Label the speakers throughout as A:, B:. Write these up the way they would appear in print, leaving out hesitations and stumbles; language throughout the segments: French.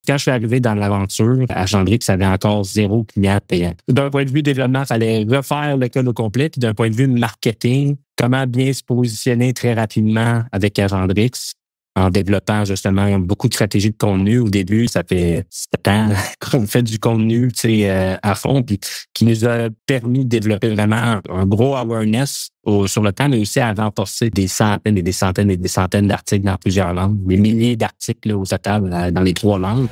A: quand je suis arrivé dans l'aventure, Agendrix avait encore 0 client payant. D'un point de vue développement, il fallait refaire le code au complet. Puis d'un point de vue marketing, comment bien se positionner très rapidement avec Agendrix en développant justement beaucoup de stratégies de contenu. Au début, ça fait 7 ans qu'on fait du contenu à fond, puis qui nous a permis de développer vraiment un gros awareness sur le temps, mais aussi à renforcer des centaines et des centaines et des centaines d'articles dans plusieurs langues, des milliers d'articles au total dans les 3 langues.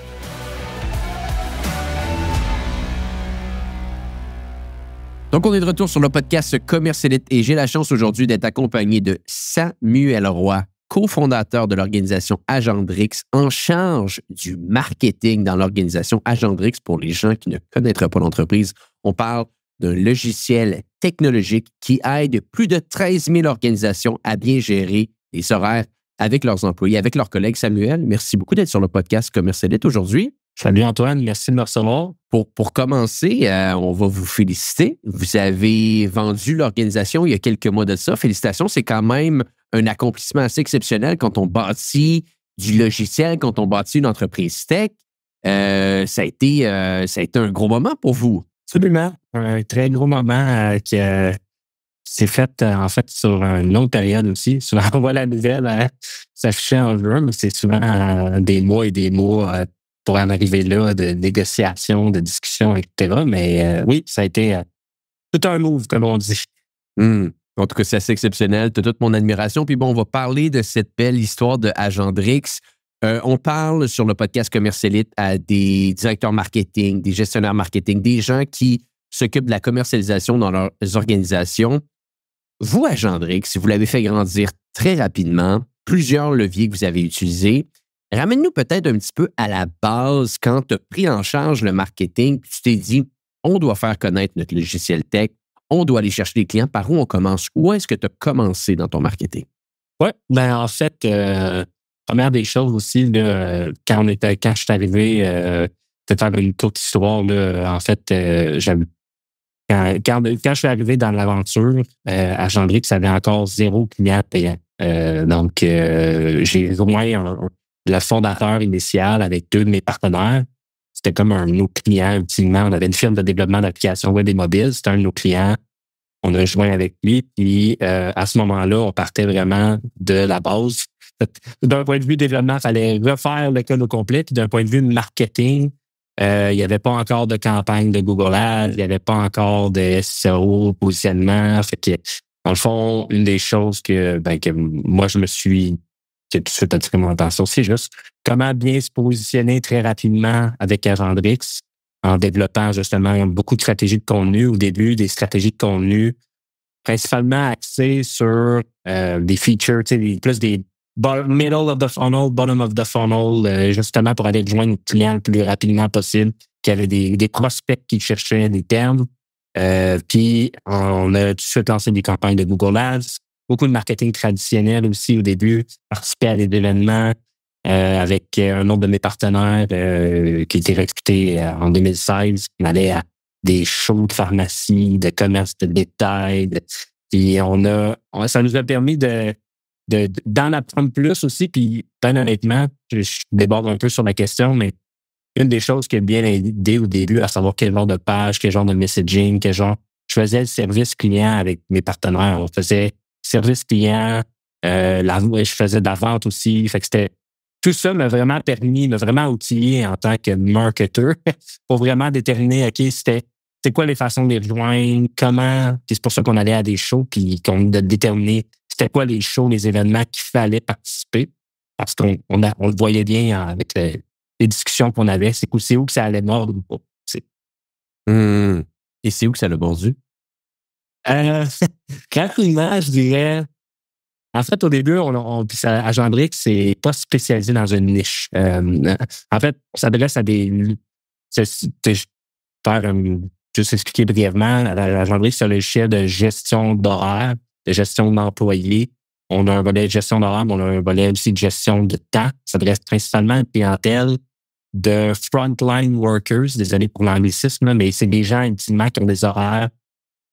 B: Donc, on est de retour sur le podcast Commercialite et j'ai la chance aujourd'hui d'être accompagné de Samuel Roy, cofondateur de l'organisation Agendrix, en charge du marketing dans l'organisation Agendrix. Pour les gens qui ne connaîtraient pas l'entreprise, on parle d'un logiciel technologique qui aide plus de 13 000 organisations à bien gérer les horaires avec leurs employés, avec leurs collègues. Samuel, merci beaucoup d'être sur le podcast Commercialite aujourd'hui.
A: Salut Antoine, merci de me recevoir.
B: Pour commencer, on va vous féliciter. Vous avez vendu l'organisation il y a quelques mois de ça. Félicitations, c'est quand même un accomplissement assez exceptionnel quand on bâtit du logiciel, quand on bâtit une entreprise tech. Ça a été un gros moment pour vous.
A: Absolument. Un très gros moment qui s'est fait en fait sur une longue période aussi. Souvent, on voit la nouvelle s'afficher en juin, mais c'est souvent des mois et des mois pour en arriver là, de négociations, de discussions, etc. Mais oui, ça a été tout un move, comme on dit.
B: En tout cas, c'est assez exceptionnel. Tu as toute mon admiration. Puis bon, on va parler de cette belle histoire de Agendrix. On parle sur le podcast Commercialite à des directeurs marketing, des gestionnaires marketing, des gens qui s'occupent de la commercialisation dans leurs organisations. Vous, Agendrix, vous l'avez fait grandir très rapidement, plusieurs leviers que vous avez utilisés. Ramène-nous peut-être un petit peu à la base quand tu as pris en charge le marketing, puis tu t'es dit, on doit faire connaître notre logiciel tech, on doit aller chercher les clients. Par où on commence? Où est-ce que tu as commencé dans ton marketing?
A: Oui, ben en fait, première des choses aussi, là, quand je suis arrivé, peut-être faire une courte histoire, là, en fait, quand je suis arrivé dans l'aventure, Agendrix avait encore 0 client payant. Donc, j'ai rejoint le fondateur initial avec 2 de mes partenaires. C'était comme un de nos clients, ultimement. On avait une firme de développement d'applications web et mobiles. C'était un de nos clients. On a joint avec lui. Puis, à ce moment-là, on partait vraiment de la base. D'un point de vue développement, il fallait refaire le code au complet. Puis, d'un point de vue marketing, il n'y avait pas encore de campagne de Google Ads. Il n'y avait pas encore de SEO, positionnement. Fait que, dans le fond, une des choses que moi, je me suis tout de suite attiré mon attention, c'est juste comment bien se positionner très rapidement avec Agendrix en développant justement beaucoup de stratégies de contenu. Au début, des stratégies de contenu principalement axées sur des features, plus des middle of the funnel, bottom of the funnel, justement pour aller rejoindre le client le plus rapidement possible, qui avait des prospects qui cherchaient des termes. Puis, on a tout de suite lancé des campagnes de Google Ads. Beaucoup de marketing traditionnel aussi au début, participer à des événements avec un nombre de mes partenaires qui était recruté en 2016. On allait à des shows de pharmacie, de commerce de détail. Puis ça nous a permis d'en apprendre plus aussi. Puis, bien honnêtement, je déborde un peu sur la question, mais une des choses qui a bien aidé au début, à savoir quel genre de page, quel genre de messaging, je faisais le service client avec mes partenaires. On faisait service client, je faisais de la vente aussi. Fait que tout ça m'a vraiment outillé en tant que marketeur pour vraiment déterminer, OK, c'est quoi les façons de les rejoindre, comment, puis c'est pour ça qu'on allait à des shows, puis qu'on a déterminé c'était quoi les shows, les événements qu'il fallait participer, parce qu'on le voyait bien avec les discussions qu'on avait, c'est où que ça allait mordre ou pas.
B: Et c'est où que ça l'a mordu?
A: Rapidement, je dirais. En fait, au début, Agendrix, c'est pas spécialisé dans une niche. En fait, on s'adresse à des. Juste expliquer brièvement, Agendrix, c'est un logiciel de gestion d'horaire, de gestion d'employés. On a un volet de gestion d'horaire, mais on a un volet aussi de gestion de temps. Ça s'adresse principalement à une clientèle de frontline workers, désolé pour l'anglicisme, mais c'est des gens intimement qui ont des horaires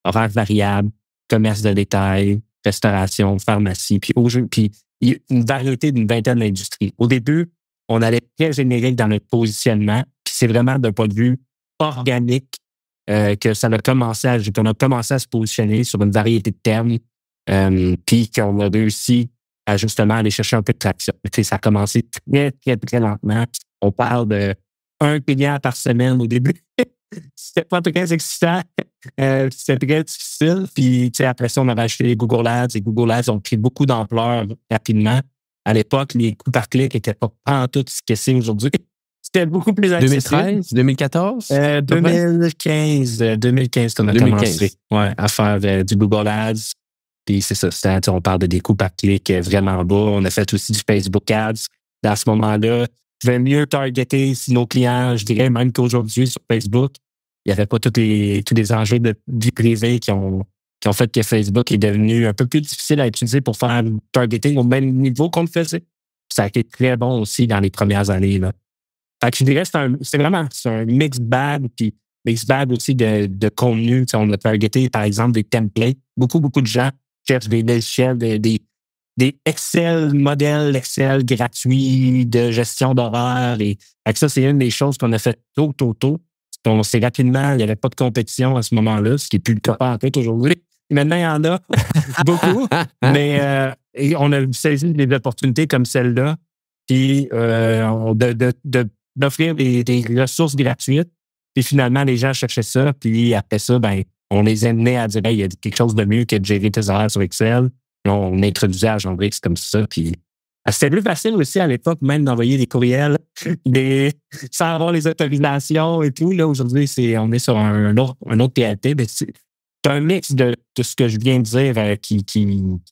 A: variables, commerce de détail, restauration, pharmacie, puis une variété d'une vingtaine d'industries. Au début, on allait très générique dans notre positionnement. Puis c'est vraiment d'un point de vue organique que ça a commencé qu'on a commencé à se positionner sur une variété de termes, puis qu'on a réussi à justement aller chercher un peu de traction. Ça a commencé très, très, très lentement. On parle de 1 client par semaine au début. C'était pas très excitant. C'était très difficile. Puis, après ça, on avait acheté les Google Ads. Et Google Ads ont pris beaucoup d'ampleur rapidement. À l'époque, les coûts par clic n'étaient pas en tout ce que c'est aujourd'hui. C'était beaucoup plus accessible.
B: 2013, 2014?
A: 2015 qu'on a commencé à faire du Google Ads. Puis c'est ça, on parle de des coûts par clic vraiment bas. On a fait aussi du Facebook Ads. Dans ce moment-là, je vais mieux targeter nos clients, je dirais même qu'aujourd'hui sur Facebook, il n'y avait pas tous les enjeux de vie privée qui ont fait que Facebook est devenu un peu plus difficile à utiliser pour faire du targeting au même niveau qu'on le faisait. Ça a été très bon aussi dans les premières années, là. Fait que je dirais que c'est un mixed bag, puis mixed bag aussi de contenu. On a targeté, par exemple, des templates. Beaucoup de gens cherchent des logiciels, des modèles Excel gratuits de gestion d'horaire. Et avec ça, c'est une des choses qu'on a fait tôt. On sait rapidement, il n'y avait pas de compétition à ce moment-là, ce qui n'est plus le cas en tête aujourd'hui. Maintenant, il y en a beaucoup, mais on a saisi des opportunités comme celle-là, puis d'offrir des ressources gratuites. Puis finalement, les gens cherchaient ça. Puis après ça, on les amenait à dire hey, il y a quelque chose de mieux que de gérer tes horaires sur Excel. Puis on introduisait Agendrix comme ça. Puis c'était plus facile aussi à l'époque, même d'envoyer des courriels sans avoir les autorisations et tout. Là, aujourd'hui, on est sur un autre TLT. Mais c'est un mix de ce que je viens de dire qui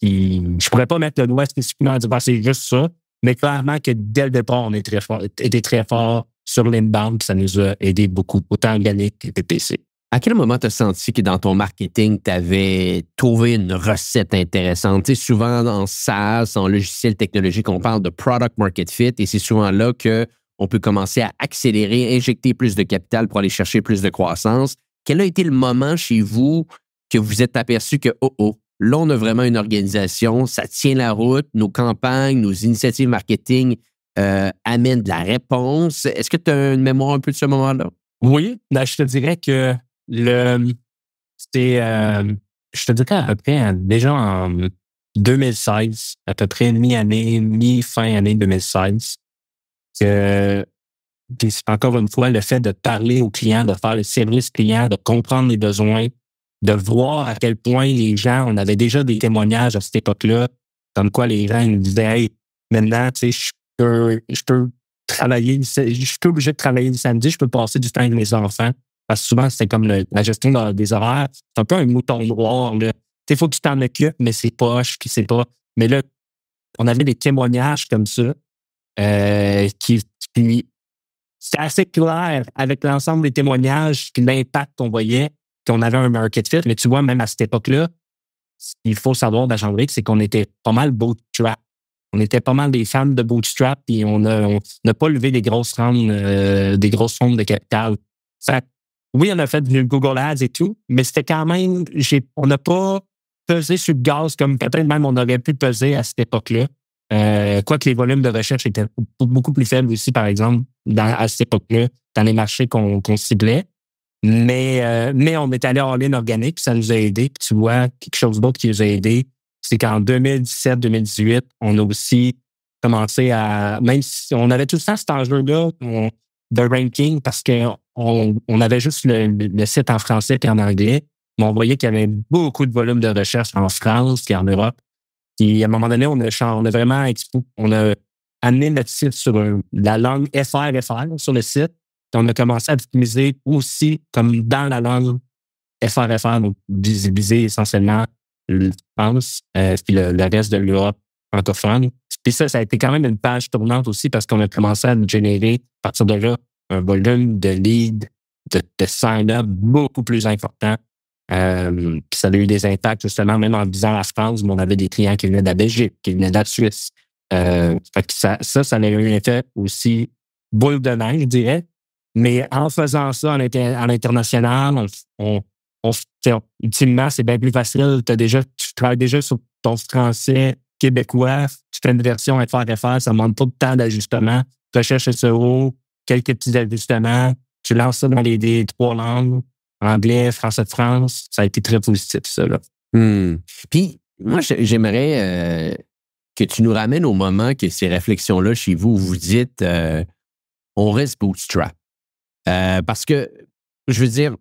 A: je pourrais pas mettre le doigt spécifiquement à dire c'est juste ça. Mais clairement que dès le départ, on était très fort sur l'inbound, puis ça nous a aidé beaucoup, autant organique que PPC.
B: À quel moment tu as senti que dans ton marketing, tu avais trouvé une recette intéressante? Tu sais, souvent en SaaS, en logiciel technologique, on parle de product market fit et c'est souvent là qu'on peut commencer à accélérer, injecter plus de capital pour aller chercher plus de croissance. Quel a été le moment chez vous que vous êtes aperçu que, là, on a vraiment une organisation, ça tient la route, nos campagnes, nos initiatives marketing amènent de la réponse. Est-ce que tu as une mémoire un peu de ce moment-là?
A: Oui, je te dirais que je te dirais à peu près déjà en 2016, à peu près mi-fin année 2016, que encore une fois, le fait de parler aux clients, de faire le service client, de comprendre les besoins, de voir à quel point les gens, on avait déjà des témoignages à cette époque-là, comme quoi les gens nous disaient hey, maintenant, tu sais, je peux travailler, je suis obligé de travailler le samedi, je peux passer du temps avec mes enfants. Parce que souvent, c'était comme la gestion des horaires. C'est un peu un mouton noir. Il faut que tu t'en occupes, mais c'est poche, puis c'est pas. Mais là, on avait des témoignages comme ça qui c'était assez clair avec l'ensemble des témoignages puis l'impact qu'on voyait qu'on avait un market fit. Mais tu vois, même à cette époque-là, ce qu'il faut savoir d'Agendrix, c'est qu'on était pas mal bootstrap. On était pas mal des fans de bootstrap puis on n'a pas levé des grosses rondes de capital. Fait, oui, on a fait du Google Ads et tout, mais c'était quand même, on n'a pas pesé sur le gaz comme peut-être même on aurait pu peser à cette époque-là. Quoique les volumes de recherche étaient beaucoup plus faibles aussi, par exemple, à cette époque-là, dans les marchés qu'on ciblait. Mais on est allé all-in organique, puis ça nous a aidé. Puis tu vois, quelque chose d'autre qui nous a aidé, c'est qu'en 2017-2018, on a aussi commencé même si on avait tout le temps cet enjeu-là de ranking, parce qu'on avait juste le site en français et en anglais, mais on voyait qu'il y avait beaucoup de volume de recherche en France et en Europe. Puis à un moment donné, on a vraiment on a amené notre site sur la langue FR sur le site. Puis on a commencé à utiliser aussi comme dans la langue FR, donc viser essentiellement la France puis le reste de l'Europe francophone. Puis ça a été quand même une page tournante aussi parce qu'on a commencé à générer, à partir de là, un volume de leads, de sign-up beaucoup plus important. Puis ça a eu des impacts justement, même en visant la France, où on avait des clients qui venaient de la Belgique, qui venaient de la Suisse. Fait que ça a eu un effet aussi boule de neige, je dirais. Mais en faisant ça à l'international, ultimement, c'est bien plus facile. Tu travailles déjà sur ton français québécois, tu fais une version FR, ça ne demande pas de temps d'ajustement. recherche SEO, quelques petits ajustements. Tu lances ça dans les 3 langues, anglais, français de France. Ça a été très positif, ça, là.
B: Puis, moi, j'aimerais que tu nous ramènes au moment que ces réflexions-là chez vous, où vous dites on reste bootstrap. Parce que, je veux dire,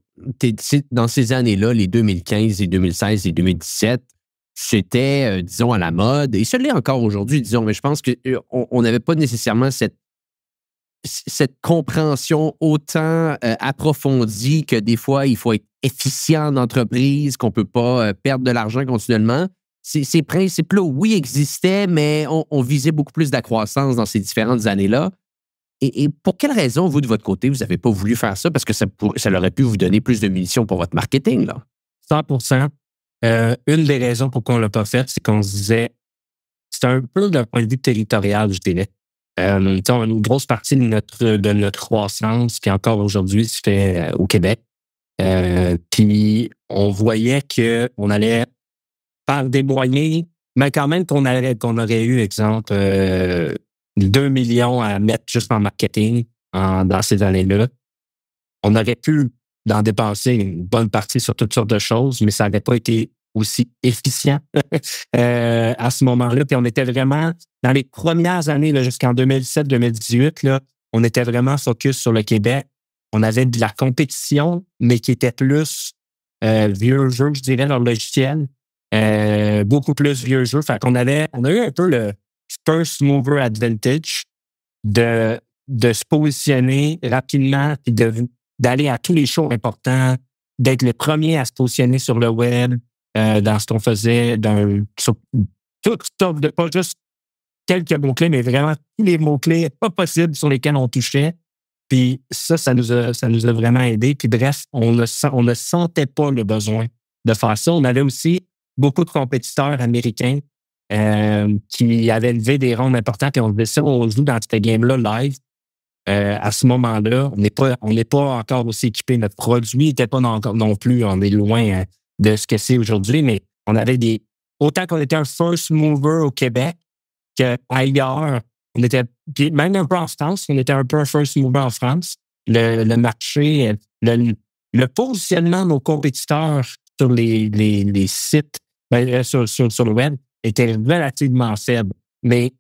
B: dans ces années-là, les 2015, les 2016, les 2017, c'était, disons, à la mode. Et ça l'est encore aujourd'hui, disons, mais je pense qu'on n'avait pas nécessairement cette compréhension autant approfondie que des fois, il faut être efficient en entreprise, qu'on ne peut pas perdre de l'argent continuellement. Ces principes-là, oui, existaient, mais on visait beaucoup plus de la croissance dans ces différentes années-là. Et pour quelle raison, vous, de votre côté, vous n'avez pas voulu faire ça? Parce que ça aurait pu vous donner plus de munitions pour votre marketing, là.
A: 100%. Une des raisons pourquoi on ne l'a pas fait, c'est qu'on se disait, c'est un peu d'un point de vue territorial, je dirais. Une grosse partie de notre croissance, qui encore aujourd'hui se fait au Québec. Puis on voyait qu'on allait par des moyens, mais quand même qu'on aurait eu, exemple, 2 millions à mettre juste en marketing dans ces années-là. On aurait pu en dépenser une bonne partie sur toutes sortes de choses, mais ça n'aurait pas été aussi efficient à ce moment-là. Puis on était vraiment, dans les premières années, là, jusqu'en 2017-2018, là, on était vraiment focus sur le Québec. On avait de la compétition, mais qui était plus vieux jeu, je dirais, leur logiciel. Beaucoup plus vieux jeu. Fait qu'on a eu un peu le first mover advantage de se positionner rapidement puis d'aller à tous les shows importants, d'être le premier à se positionner sur le web, dans ce qu'on faisait, sur toutes sortes de, pas juste quelques mots-clés, mais vraiment tous les mots-clés pas possibles sur lesquels on touchait. Puis ça nous a vraiment aidé. Puis bref, on ne sentait pas le besoin de faire ça. On avait aussi beaucoup de compétiteurs américains qui avaient levé des rondes importants, puis on disait ça, on joue dans cette game-là live. À ce moment-là, on n'est pas encore aussi équipé. Notre produit n'était pas non plus, on est loin de ce que c'est aujourd'hui, mais on avait autant qu'on était un first mover au Québec qu'ailleurs, on était, même un peu en France, on était un peu un first mover en France. Le marché, le positionnement de nos compétiteurs sur les sites, sur le web, était relativement faible. Mais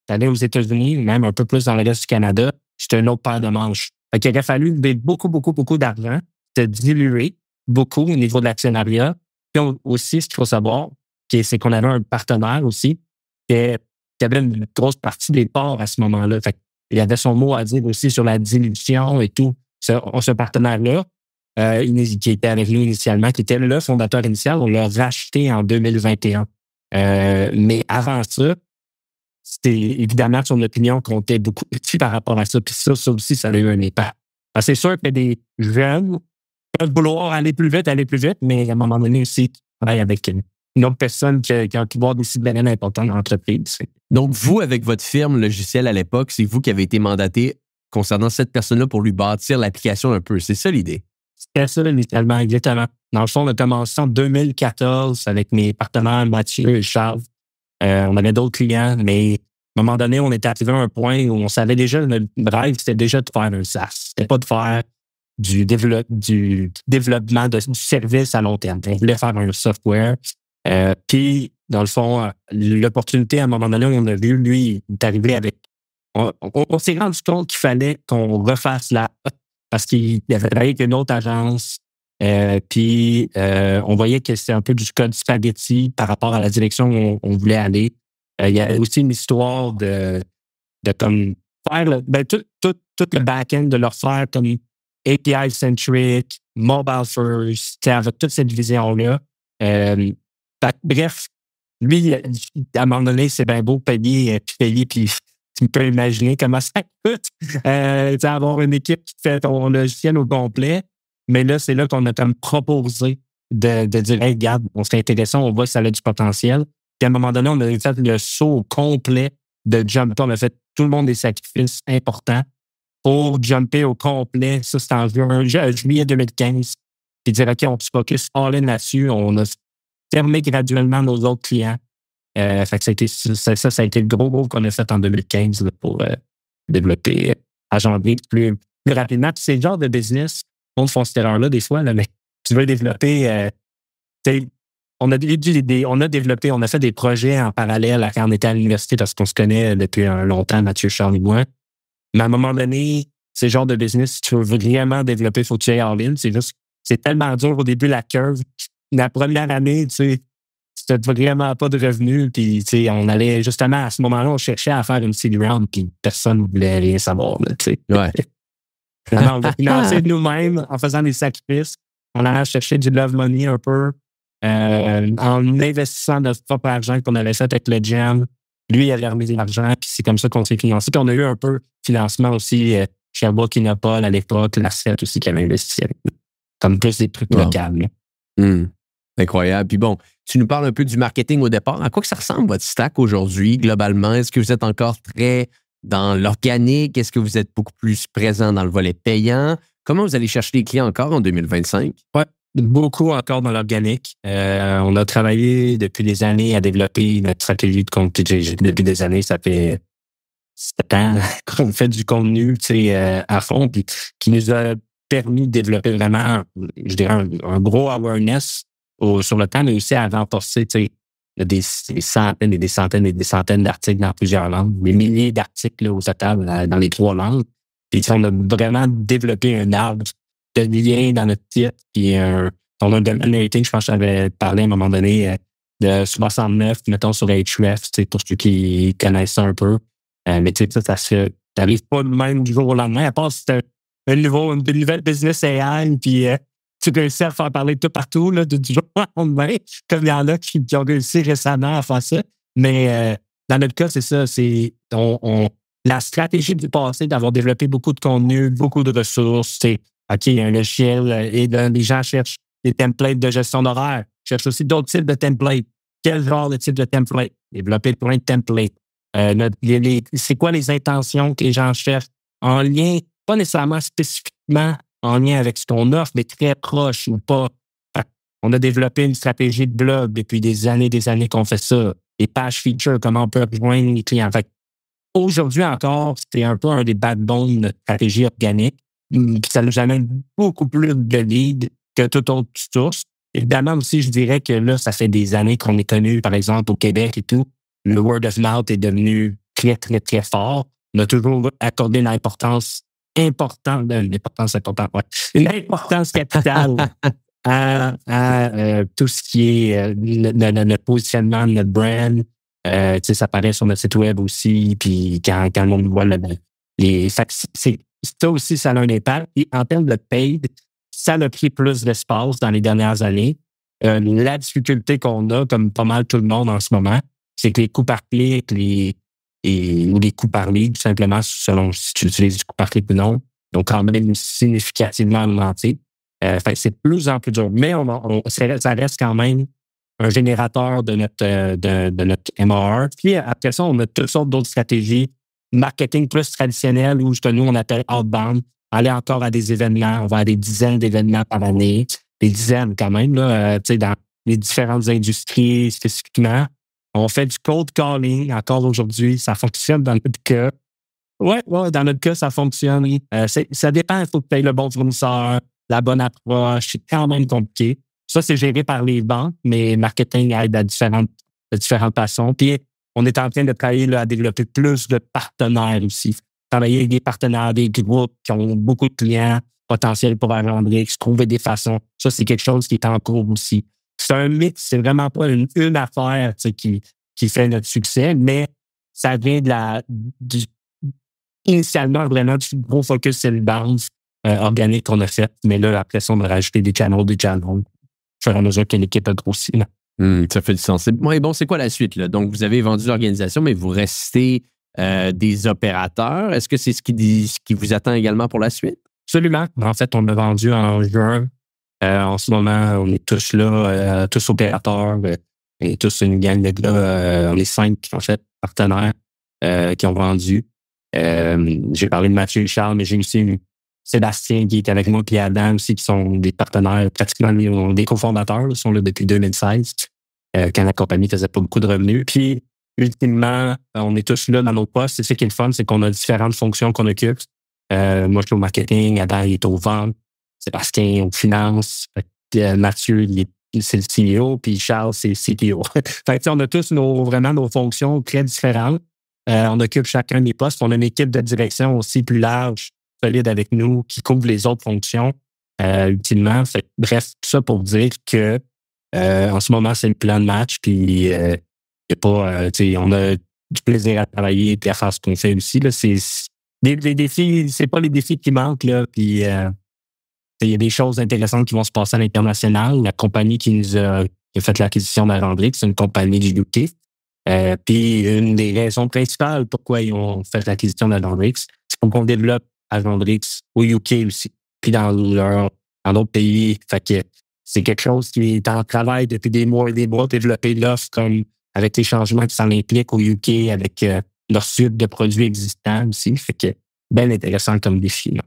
A: d'aller aux États-Unis, même un peu plus dans le reste du Canada, c'était une autre paire de manches. Fait qu'il aurait fallu lever beaucoup, beaucoup, beaucoup d'argent, se diluer beaucoup au niveau de l'actionnariat. Puis aussi, ce qu'il faut savoir, c'est qu'on avait un partenaire aussi qui avait une grosse partie des parts à ce moment-là. Fait qu'il avait son mot à dire aussi sur la dilution et tout. Ce partenaire-là, qui était avec nous initialement, qui était le fondateur initial, on l'a racheté en 2021. Mais avant ça, c'était évidemment son opinion comptait beaucoup par rapport à ça. Puis ça aussi, ça a eu un impact. Alors, c'est sûr que des jeunes peuvent vouloir aller plus vite, mais à un moment donné aussi, tu travailles avec une autre personne qui a un pouvoir décisionnaire important dans l'entreprise.
B: Donc, vous, avec votre firme logicielle à l'époque, c'est vous qui avez été mandaté concernant cette personne-là pour lui bâtir l'application un peu. C'est ça l'idée?
A: C'était ça, initialement, exactement. Dans le fond, on a commencé en 2014 avec mes partenaires Mathieu et Charles. On avait d'autres clients, mais à un moment donné, on était arrivé à un point où on savait déjà, notre rêve, c'était déjà de faire un SaaS. C'était pas de faire du développement du service à long terme. On voulait faire un software. Puis, dans le fond, l'opportunité, à un moment donné, on a vu, lui, il est arrivé avec... On s'est rendu compte qu'il fallait qu'on refasse l'app parce qu'il avait travaillé avec une autre agence. Puis, on voyait que c'était un peu du code spaghetti par rapport à la direction où on voulait aller. Il y a aussi une histoire de comme faire tout le back-end, de leur faire comme API-centric, mobile first, avec toute cette vision-là. Bref, lui, à un moment donné, c'est bien beau payer, puis tu peux imaginer comment ça coûte. Avoir une équipe qui fait ton logiciel au complet. Mais là, c'est là qu'on a comme proposé de dire, hey, regarde, on serait intéressant, on voit que ça a du potentiel. Puis à un moment donné, on a fait le saut complet de jumper. On a fait tout le monde des sacrifices importants pour jumper au complet. Ça, c'était en juillet 2015. Puis dire, OK, on se focus all-in là-dessus. On a fermé graduellement nos autres clients. Fait que ça a été le gros move qu'on a fait en 2015 là, pour développer Agendrix plus rapidement. Puis c'est le genre de business, on font cette erreur-là des fois, là, mais tu veux développer, on a développé, on a fait des projets en parallèle quand on était à l'université parce qu'on se connaît depuis longtemps, Mathieu, Charles et moi. Mais à un moment donné, c'est le genre de business, si tu veux vraiment développer, il faut que tu ailles en ligne. C'est juste, c'est tellement dur au début, la curve. La première année, tu sais, c'était vraiment pas de revenus. Puis, tu sais, on allait, justement, à ce moment-là, on cherchait à faire une seed round, puis personne ne voulait rien savoir, là, tu sais.
B: Ouais.
A: Finalement, on va financer nous-mêmes en faisant des sacrifices. On allait chercher du love money un peu, en investissant notre propre argent qu'on avait fait avec le Jam. Lui, il avait remis de l'argent, puis c'est comme ça qu'on s'est financé. Puis on a eu un peu de financement aussi, Sherbrooke, Innopol à l'époque, la CET aussi qui avait investi avec nous. Comme plus des trucs locaux.
B: Incroyable. Puis bon, tu nous parles un peu du marketing au départ. À quoi que ça ressemble votre stack aujourd'hui, globalement? Est-ce que vous êtes encore très dans l'organique? Est-ce que vous êtes beaucoup plus présent dans le volet payant? Comment vous allez chercher les clients encore en 2025?
A: Oui, beaucoup encore dans l'organique. On a travaillé depuis des années à développer notre stratégie de contenu. Depuis des années, ça fait 7 ans qu'on fait du contenu à fond, puis qui nous a permis de développer vraiment, je dirais, un gros awareness sur le temps, mais aussi à renforcer des centaines et des centaines et des centaines d'articles dans plusieurs langues, des milliers d'articles là, au total dans les 3 langues. Puis on a vraiment développé un arbre de liens dans notre titre. Puis on a un domaine rating, je pense que j'avais parlé à un moment donné de 69, mettons sur Href, pour ceux qui connaissent ça un peu. Mais tu sais, ça se fait. T'arrives pas de même du jour au lendemain, à part si c'est une nouvelle business AI, puis tu réussis à faire parler de tout partout, là, du jour au lendemain, comme il y en a qui ont réussi récemment à faire ça. Mais dans notre cas, c'est ça, c'est la stratégie du passé d'avoir développé beaucoup de contenu, beaucoup de ressources, c'est OK, il y a un logiciel et les gens cherchent des templates de gestion d'horaire, cherchent aussi d'autres types de templates. Quel genre de type de template? Développer plein de templates. C'est quoi les intentions que les gens cherchent en lien, pas nécessairement spécifiquement en lien avec ce qu'on offre, mais très proche ou pas. On a développé une stratégie de blog depuis des années qu'on fait ça. Les pages features, comment on peut rejoindre les clients. Fait, aujourd'hui encore, c'est un peu un des backbones de notre stratégie organique. Puis ça nous amène beaucoup plus de leads que toute autre source. Évidemment aussi, je dirais que là, ça fait des années qu'on est connu, par exemple, au Québec et tout. Le word of mouth est devenu très, très, très fort. On a toujours accordé l'importance capitale à tout ce qui est notre positionnement, notre brand. Ça paraît sur notre site web aussi. Puis quand le monde voit ça aussi, ça a un impact. Et en termes de paid, ça a pris plus d'espace dans les dernières années. La difficulté qu'on a, comme pas mal tout le monde en ce moment, c'est que les coûts par clic ou les coûts par lead, tout simplement, selon si tu utilises du coût par clic ou non, donc quand même significativement augmenté. C'est de plus en plus dur. Mais ça reste quand même un générateur de notre MAR. Puis après ça, on a toutes sortes d'autres stratégies. Marketing plus traditionnel, où nous, on appelle outbound. Aller encore à des événements. On va à des dizaines d'événements par année. Des dizaines quand même, là, dans les différentes industries spécifiquement. On fait du cold calling encore aujourd'hui. Ça fonctionne dans notre cas. Ouais, dans notre cas, ça fonctionne. Ça dépend. Il faut que tu aies le bon fournisseur, la bonne approche. C'est quand même compliqué. Ça, c'est géré par les banques, mais marketing aide de différentes façons. Puis, on est en train de travailler là, à développer plus de partenaires aussi. Travailler avec des partenaires, des groupes qui ont beaucoup de clients potentiels pour Agendrix, trouver des façons. Ça, c'est quelque chose qui est en cours aussi. C'est un mix, c'est vraiment pas une affaire qui fait notre succès, mais ça vient initialement vraiment du gros focus inbound organique qu'on a fait. Mais là, après ça, on a rajouté des channels, au fur et à mesure que l'équipe a grossi.
B: Ça fait du sens. Bon, c'est quoi la suite, là? Donc, vous avez vendu l'organisation, mais vous restez des opérateurs. Est-ce que c'est ce qui vous attend également pour la suite?
A: Absolument. En fait, on a vendu en juin. En ce moment, on est tous là, tous opérateurs et tous une gang de gars. On est 5, en fait, partenaires qui ont vendu. J'ai parlé de Mathieu et Charles, mais j'ai aussi Sébastien qui est avec moi, puis Adam aussi, qui sont des partenaires, pratiquement des cofondateurs, sont là depuis 2016, quand la compagnie faisait pas beaucoup de revenus. Puis ultimement, on est tous là dans nos postes. C'est ça qui est le fun, c'est qu'on a différentes fonctions qu'on occupe. Moi, je suis au marketing, Adam, il est au vente, Sébastien aux finances, Mathieu, c'est le CEO, puis Charles, c'est le CTO. Fait que, on a tous vraiment nos fonctions très différentes. On occupe chacun des postes. On a une équipe de direction aussi plus large, solide avec nous, qui couvre les autres fonctions, ultimement. Bref, tout ça pour dire que en ce moment, c'est le plan de match, puis y a pas, on a du plaisir à travailler et à faire ce qu'on fait aussi. Là, les défis, c'est pas les défis qui manquent, là, puis il y a des choses intéressantes qui vont se passer à l'international. La compagnie qui a fait l'acquisition d'Agendrix, c'est une compagnie du UK. Puis une des raisons principales pourquoi ils ont fait l'acquisition d'Agendrix, c'est pour qu'on développe Agendrix au UK aussi, puis dans d'autres pays. Fait que c'est quelque chose qui est en travail depuis des mois et des mois, développer l'offre comme avec les changements qui s'en impliquent au UK, avec leur suite de produits existants aussi. Fait que bien intéressant comme défi, là.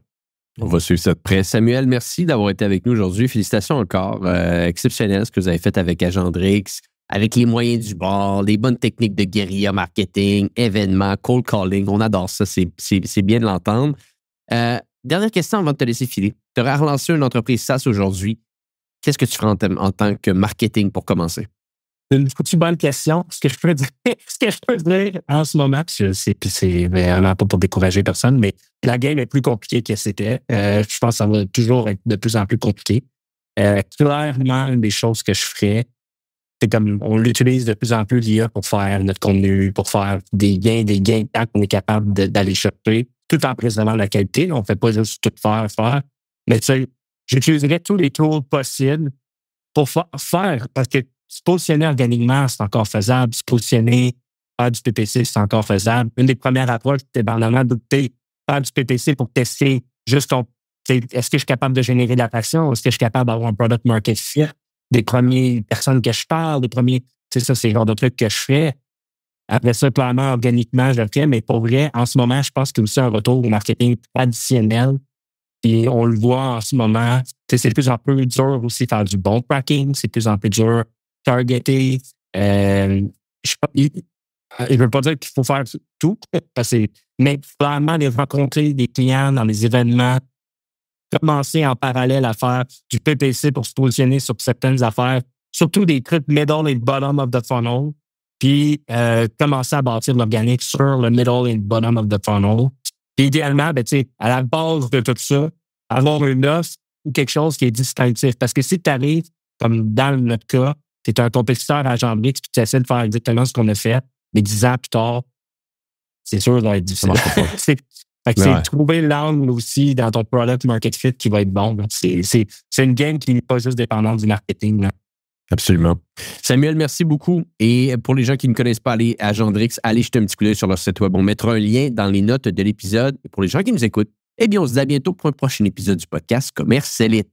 B: On va suivre ça de près. Samuel, merci d'avoir été avec nous aujourd'hui. Félicitations encore. Exceptionnel ce que vous avez fait avec Agendrix, avec les moyens du bord, les bonnes techniques de guérilla marketing, événements, cold calling. On adore ça. C'est bien de l'entendre. Dernière question avant de te laisser filer. Tu aurais relancé une entreprise SaaS aujourd'hui. Qu'est-ce que tu ferais en tant que marketing pour commencer?
A: C'est une bonne question. Ce que je peux dire en ce moment, puis c'est vraiment pas pour décourager personne, mais la game est plus compliquée que c'était. Je pense que ça va toujours être de plus en plus compliqué. Clairement, une des choses que je ferais, c'est comme on l'utilise de plus en plus l'IA pour faire notre contenu, pour faire des gains de temps qu'on est capable d'aller chercher, tout en préservant la qualité. On ne fait pas juste tout faire. Mais tu sais, j'utiliserais tous les tools possibles pour faire, parce que se positionner organiquement, c'est encore faisable. Se positionner, faire du PPC, c'est encore faisable. Une des premières approches, dépendamment de faire du PPC pour tester juste est-ce que je suis capable de générer de l'attraction? Est-ce que je suis capable d'avoir un product market fit? Des premières personnes que je parle, ça, c'est le genre de trucs que je fais. Après ça, clairement, organiquement, je le fais, mais pour vrai, en ce moment, je pense qu'il y a aussi un retour au marketing traditionnel. Puis on le voit en ce moment, c'est de plus en plus dur aussi faire du bon tracking, c'est de plus en plus dur targeter. Je ne veux pas dire qu'il faut faire tout, mais vraiment les rencontrer des clients dans les événements, commencer en parallèle à faire du PPC pour se positionner sur certaines affaires, surtout des trucs middle et bottom of the funnel, puis commencer à bâtir l'organique sur le middle et bottom of the funnel. Puis idéalement, à la base de tout ça, avoir une offre ou quelque chose qui est distinctif. Parce que si tu arrives, comme dans notre cas, tu es un compétiteur à Agendrix, puis tu essaies de faire exactement ce qu'on a fait, mais 10 ans plus tard, c'est sûr, ça va être difficile. C'est trouver l'angle aussi dans ton product market fit qui va être bon. C'est une game qui n'est pas juste dépendante du marketing, là.
B: Absolument. Samuel, merci beaucoup. Et pour les gens qui ne connaissent pas Agendrix, allez jeter un petit coup d'œil sur leur site web. On mettra un lien dans les notes de l'épisode. Et pour les gens qui nous écoutent, on se dit à bientôt pour un prochain épisode du podcast Commerce Élite.